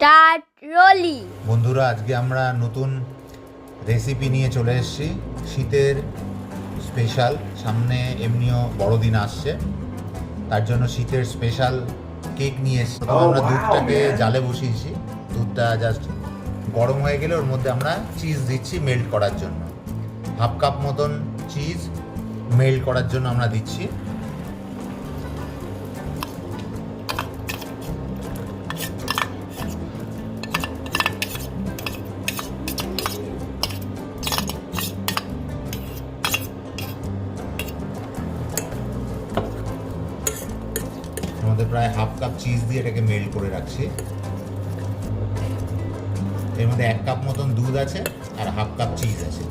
Start রোলি। বন্ধুরা, আজকে আমরা নতুন রেসিপি নিয়ে চলে এসেছি। শীতের স্পেশাল, সামনে এমনিও বড়দিন আসছে, তার জন্য শীতের স্পেশাল কেক নিয়ে এসেছি। আমরা দুধটাকে জালে বসিয়েছি। দুধটা জাস্ট গরম হয়ে গেলে ওর মধ্যে আমরা চিজ দিচ্ছি মেল্ট করার জন্য। হাফ কাপ মতন চিজ মেল্ট করার জন্য আমরা দিচ্ছি। আমাদের প্রায় হাফ কাপ চিজ দিয়ে এটাকে মেল্ট করে রাখছি। এর মধ্যে 1 কাপ মতন দুধ আছে আর হাফ কাপ চিজ আছে।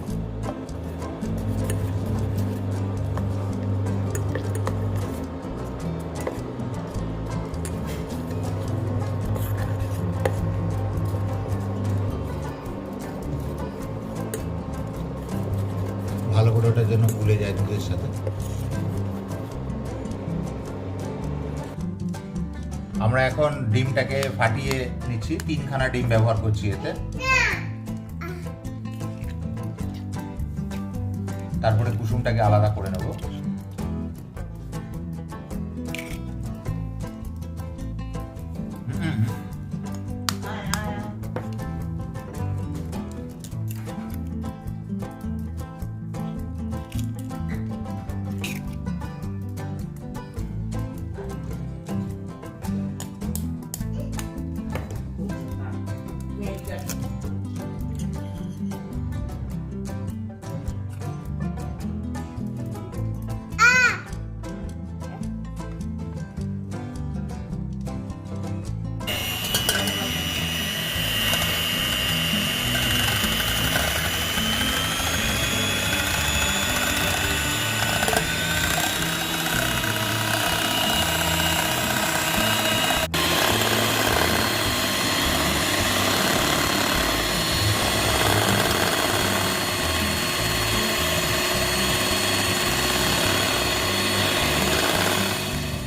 ভালো করে ওটার জন্য গুলে যায় দুধের সাথে। আমরা এখন ডিমটাকে ফাটিয়ে নিচ্ছি। 3খানা ডিম ব্যবহার করছি এতে। তারপরে কুসুমটাকে আলাদা করে নেব।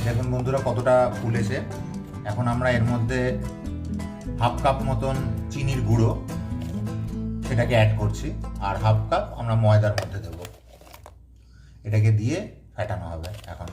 দেখুন বন্ধুরা কতটা ফুলেছে। এখন আমরা এর মধ্যে হাফ কাপ মতন চিনির গুঁড়ো সেটাকে অ্যাড করছি, আর হাফ কাপ আমরা ময়দার মধ্যে দেব। এটাকে দিয়ে ফেটানো হবে এখন।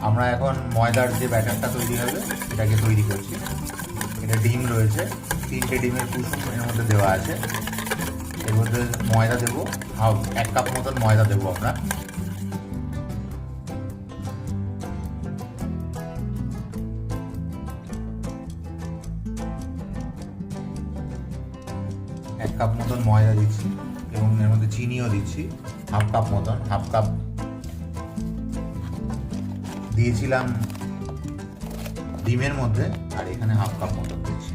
আমরা এখন ময়দার যে ব্যাটারটা তৈরি হবে সেটাকে তৈরি করছি। এটা ডিম রয়েছে, 3টে ডিমের কুসুম এর মধ্যে দেওয়া আছে। এর মধ্যে ময়দা দেবো, 1 কাপ মতন ময়দা দেবো আমরা। এক কাপ মতন ময়দা দিচ্ছি এবং এর মধ্যে চিনিও দিচ্ছি হাফ কাপ মতন। হাফ কাপ দিয়েছিলাম ডিমের মধ্যে, আর এখানে হাফ কাপ মতো দিচ্ছি।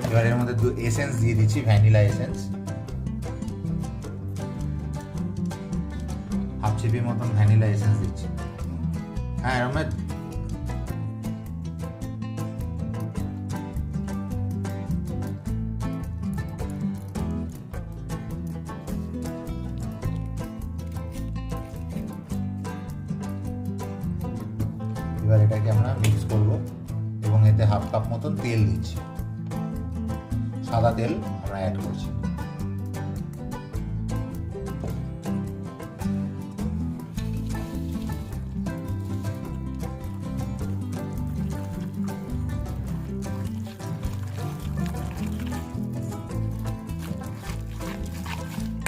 এবার এর মধ্যে এসেন্স দিয়ে দিচ্ছি, ভ্যানিলা এসেন্স। হাফ চিপি মতন ভ্যানিলা এসেন্স দিচ্ছি। হ্যাঁ, এর মধ্যে এবার এটাকে আমরা মিক্স করব এবং এতে হাফ কাপ মতন তেল দিচ্ছি। সাদা তেল আমরা অ্যাড করছি।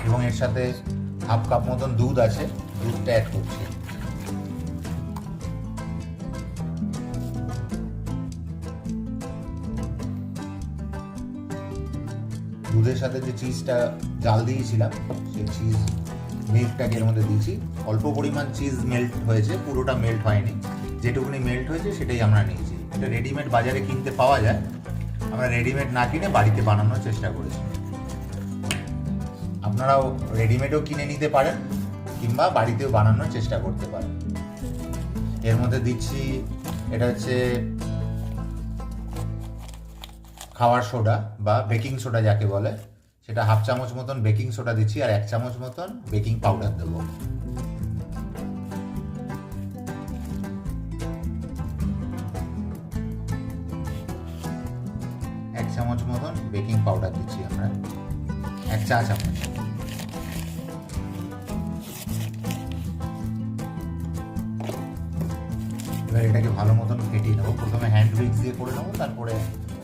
এবং এর সাথে হাফ কাপ মতন দুধ আছে, দুধটা অ্যাড করছি। দুধের সাথে যে চিজটা জাল দিয়েছিলাম সেই চিজ মিল্কটাকে এর মধ্যে দিয়েছি। অল্প পরিমাণ চিজ মেল্ট হয়েছে, পুরোটা মেল্ট হয়নি। যেটুকুনি মেল্ট হয়েছে সেটাই আমরা নিয়েছি। এটা রেডিমেড বাজারে কিনতে পাওয়া যায়, আমরা রেডিমেড না কিনে বাড়িতে বানানোর চেষ্টা করেছি। আপনারাও রেডিমেডও কিনে নিতে পারেন কিংবা বাড়িতেও বানানোর চেষ্টা করতে পারেন। এর মধ্যে দিচ্ছি, এটা হচ্ছে খাওয়ার সোডা বা বেকিং সোডা যাকে বলে, সেটা 1/2 চামচ মতন বেকিং সোডা দিচ্ছি, আর 1 চামচ মতন বেকিং পাউডার দেবো। এক চামচ মতন বেকিং পাউডার দিচ্ছি আমরা, 1 চা চামচ। এবার এটাকে ভালো মতন ফেটিয়ে নেবো। প্রথমে হ্যান্ড উইক্স দিয়ে করে নেবো, তারপরে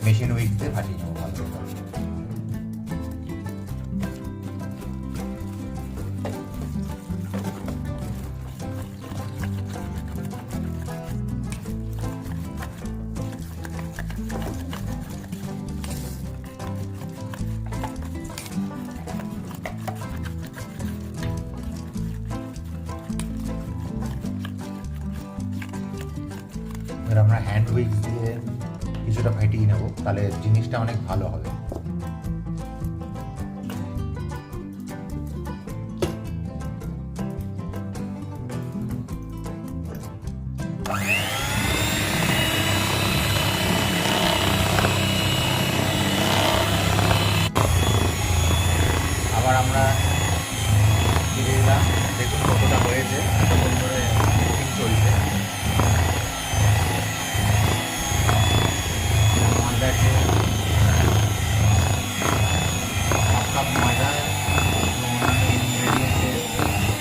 মেশিন উইক্স দিয়ে ফাটিয়ে নেবো ভালো করে। এবার আমরা হ্যান্ড উইক্স দিয়ে কিছুটা ফেটিয়ে নেবো, তাহলে জিনিসটা অনেক ভালো হবে। আবার আমরা ফিরে এলাম, দেখুন কতটা হয়েছে, এতক্ষণ ধরে কুকিং চলছে। ময়দাকে হাফ কাপ ময়দা এবং অন্যান্য ইনগ্রেডিয়েন্টে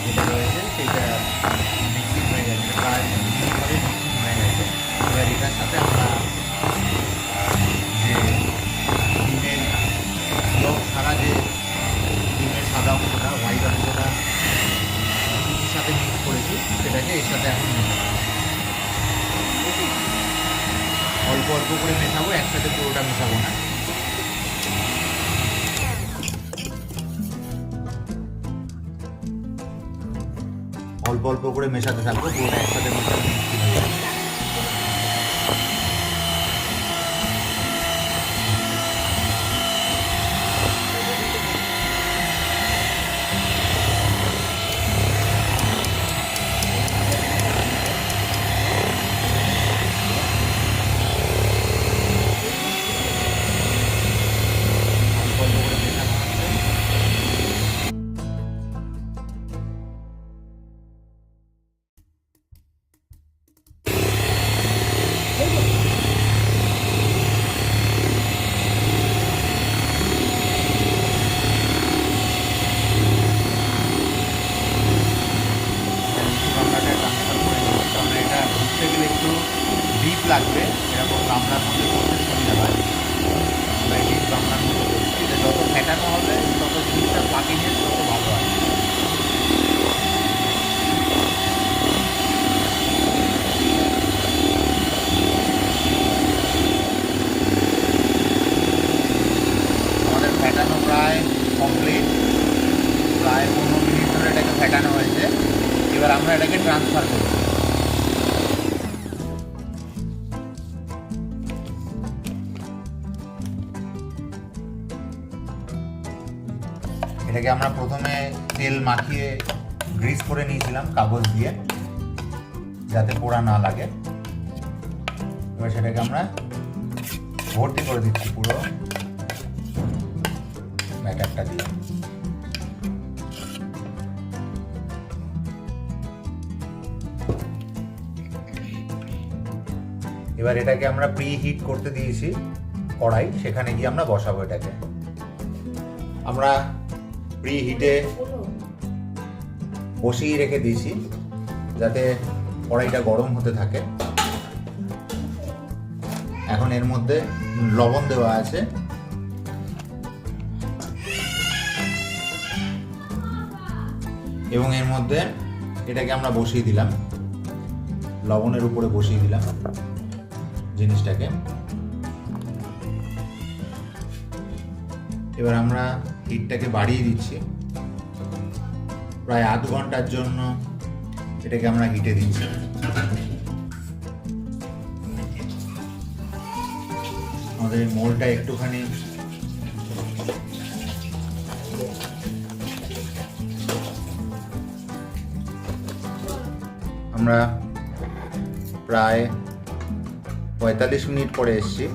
যেটা রয়েছে সেটা মিক্সিং হয়ে গেছে, প্রায় মিহিভাবে মিক্সিং হয়ে গেছে। এবার এটার সাথে আমরা যে ডিমের লোক ছাড়া যে ডিমের সাদা অংশটা, হোয়াইট অংশটা সুজির সাথে মিক্স করেছি, সেটাকে এর সাথে এখন মেশাবো। অল্প অল্প করে মেশাবো, একসাথে পুরোটা মেশাবো না। অল্প অল্প করে মেশাতে থাকবো, পুরোটা একসাথে মেশালে মিক্সিং হয়ে যাবে। ডিপ লাগবে, এরকম গামলার মধ্যে করতে সুবিধা হয়। আমরা ডিপ গামলার মধ্যে করছি, এটা যত ফেটানো হবে তত জিনিসটা পাকিংয়ে তত ভালো হয়। আমাদের ফেটানো প্রায় কমপ্লিট, প্রায় 15 মিনিট ধরে এটাকে ফেটানো হয়েছে। এবার আমরা এটাকে ট্রান্সফার করব। এটাকে আমরা প্রথমে তেল মাখিয়ে গ্রিস করে নিয়েছিলাম কাগজ দিয়ে, যাতে পোড়া না লাগে। এবার সেটাকে আমরা ভর্তি করে দিচ্ছি পুরো ব্যাটারটা দিয়ে। এবার এটাকে আমরা প্রি হিট করতে দিয়েছি কড়াই, সেখানে গিয়ে আমরা বসাবো এটাকে। আমরা প্রি হিটে বসিয়ে রেখে দিয়েছি যাতে কড়াইটা গরম হতে থাকে। এখন এর মধ্যে লবণ দেওয়া আছে, এবং এর মধ্যে এটাকে আমরা বসিয়ে দিলাম, লবণের উপরে বসিয়ে দিলাম জিনিসটাকে। এবার আমরা হিটটাকে বাড়িয়ে দিচ্ছি, প্রায় আধ ঘন্টার জন্য এটাকে আমরা হিটে দিচ্ছি। আমাদের এই মোলটা একটুখানি আমরা প্রায় 45 মিনিট পরে এসেছি।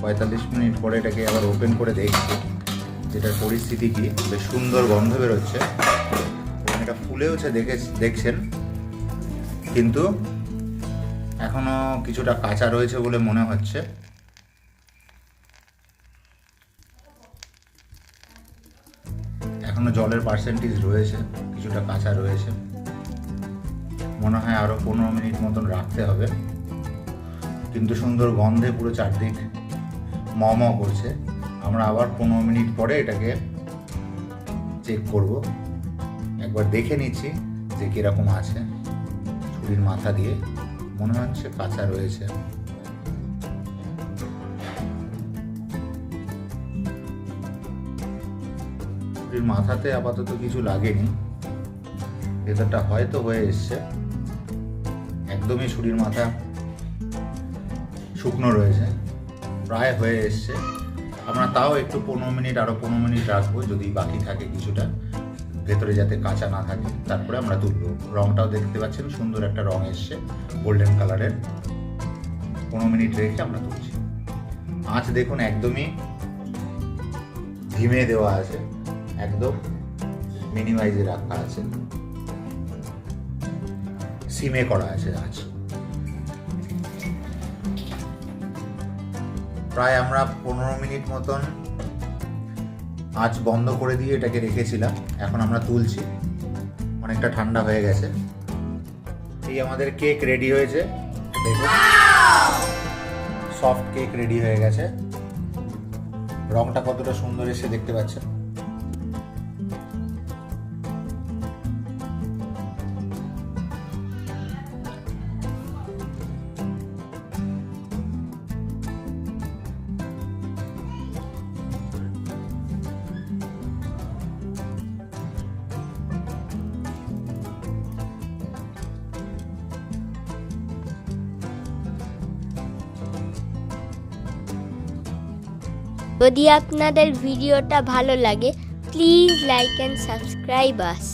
45 মিনিট পরে এটাকে আবার ওপেন করে দেখছি যেটার পরিস্থিতি কি। বেশ সুন্দর গন্ধ বেরোচ্ছে এবং এটা ফুলেওছে দেখছেন, কিন্তু এখনো কিছুটা কাঁচা রয়েছে বলে মনে হচ্ছে। এখনো জলের পার্সেন্টেজ রয়েছে, কিছুটা কাঁচা রয়েছে। মনে হয় আরো 15 মিনিট মতন রাখতে হবে, কিন্তু সুন্দর গন্ধে পুরো চারদিক ম করছে। আমরা আবার 15 মিনিট পরে এটাকে চেক করব, একবার দেখে নিচ্ছি যে কিরকম আছে। ছুরির মাথা দিয়ে মনে হচ্ছে কাঁচা রয়েছে। ছুরির মাথাতে আপাতত কিছু লাগেনি, ভেতরটা হয়তো হয়ে এসছে। একদমই ছুরির মাথা শুকনো রয়েছে, প্রায় হয়ে এসছে। আমরা তাও একটু 15 মিনিট, আরো 15 মিনিট রাখবো যদি বাকি থাকে কিছুটা, ভেতরে যাতে কাঁচা না থাকে। তারপরে আমরা তুলবো। রংটাও দেখতে পাচ্ছেন সুন্দর একটা রং এসছে, গোল্ডেন কালারের। 15 মিনিট রেখে আমরা তুলছি। আঁচ দেখুন একদমই ধিমে দেওয়া আছে, একদম মিনিমাইজে রাখা আছে, সিমে করা আছে আঁচ। প্রায় আমরা 15 মিনিট মতন আঁচ বন্ধ করে দিয়ে এটাকে রেখেছিলাম। এখন আমরা তুলছি, অনেকটা ঠান্ডা হয়ে গেছে। এই আমাদের কেক রেডি হয়েছে, দেখুন সফট কেক রেডি হয়ে গেছে। রংটা কতটা সুন্দর এসে দেখতে পাচ্ছেন। যদি আপনাদের ভিডিওটা ভালো লাগে please like and subscribe us.